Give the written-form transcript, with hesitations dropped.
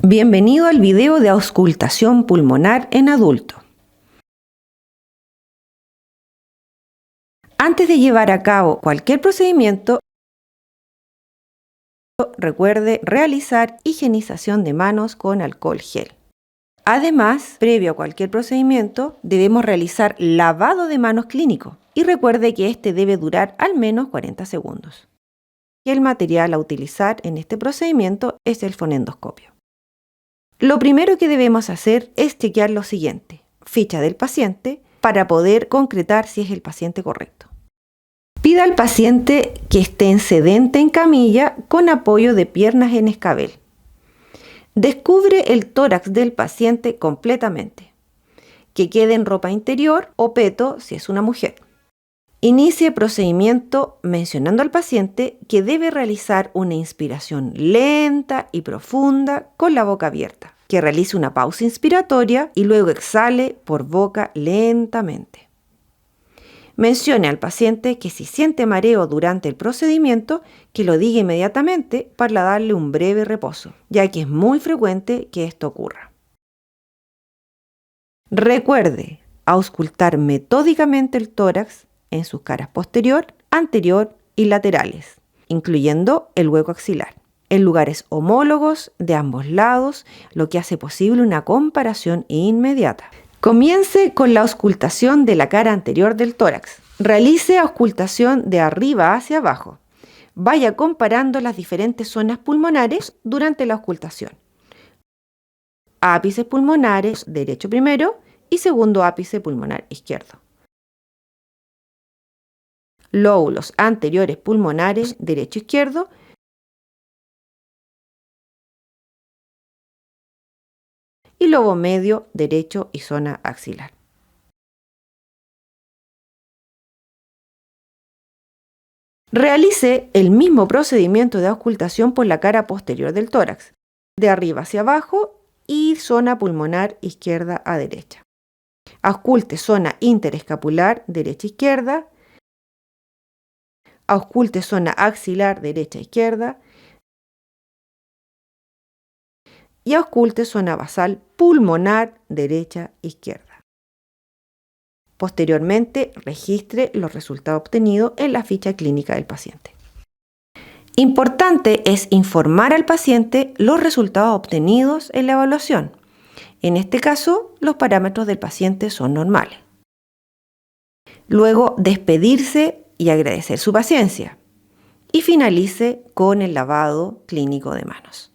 Bienvenido al video de auscultación pulmonar en adulto. Antes de llevar a cabo cualquier procedimiento, recuerde realizar higienización de manos con alcohol gel. Además, previo a cualquier procedimiento, debemos realizar lavado de manos clínico y recuerde que este debe durar al menos 40 segundos. Y el material a utilizar en este procedimiento es el fonendoscopio. Lo primero que debemos hacer es chequear lo siguiente: ficha del paciente para poder concretar si es el paciente correcto. Pida al paciente que esté en sedente en camilla con apoyo de piernas en escabel. Descubre el tórax del paciente completamente. Que quede en ropa interior o peto si es una mujer. Inicie procedimiento mencionando al paciente que debe realizar una inspiración lenta y profunda con la boca abierta. Que realice una pausa inspiratoria y luego exhale por boca lentamente. Mencione al paciente que si siente mareo durante el procedimiento, que lo diga inmediatamente para darle un breve reposo, ya que es muy frecuente que esto ocurra. Recuerde auscultar metódicamente el tórax en sus caras posterior, anterior y laterales, incluyendo el hueco axilar, en lugares homólogos de ambos lados, lo que hace posible una comparación inmediata. Comience con la auscultación de la cara anterior del tórax. Realice auscultación de arriba hacia abajo. Vaya comparando las diferentes zonas pulmonares durante la auscultación. Ápices pulmonares derecho primero y segundo ápice pulmonar izquierdo. Lóbulos anteriores pulmonares derecho izquierdo. Y lobo medio derecho y zona axilar. Realice el mismo procedimiento de auscultación por la cara posterior del tórax, de arriba hacia abajo y zona pulmonar izquierda a derecha. Ausculte zona interescapular derecha-izquierda. Ausculte zona axilar derecha-izquierda. Y ausculte zona basal pulmonar derecha-izquierda. Posteriormente, registre los resultados obtenidos en la ficha clínica del paciente. Importante es informar al paciente los resultados obtenidos en la evaluación. En este caso, los parámetros del paciente son normales. Luego, despedirse y agradecer su paciencia. Y finalice con el lavado clínico de manos.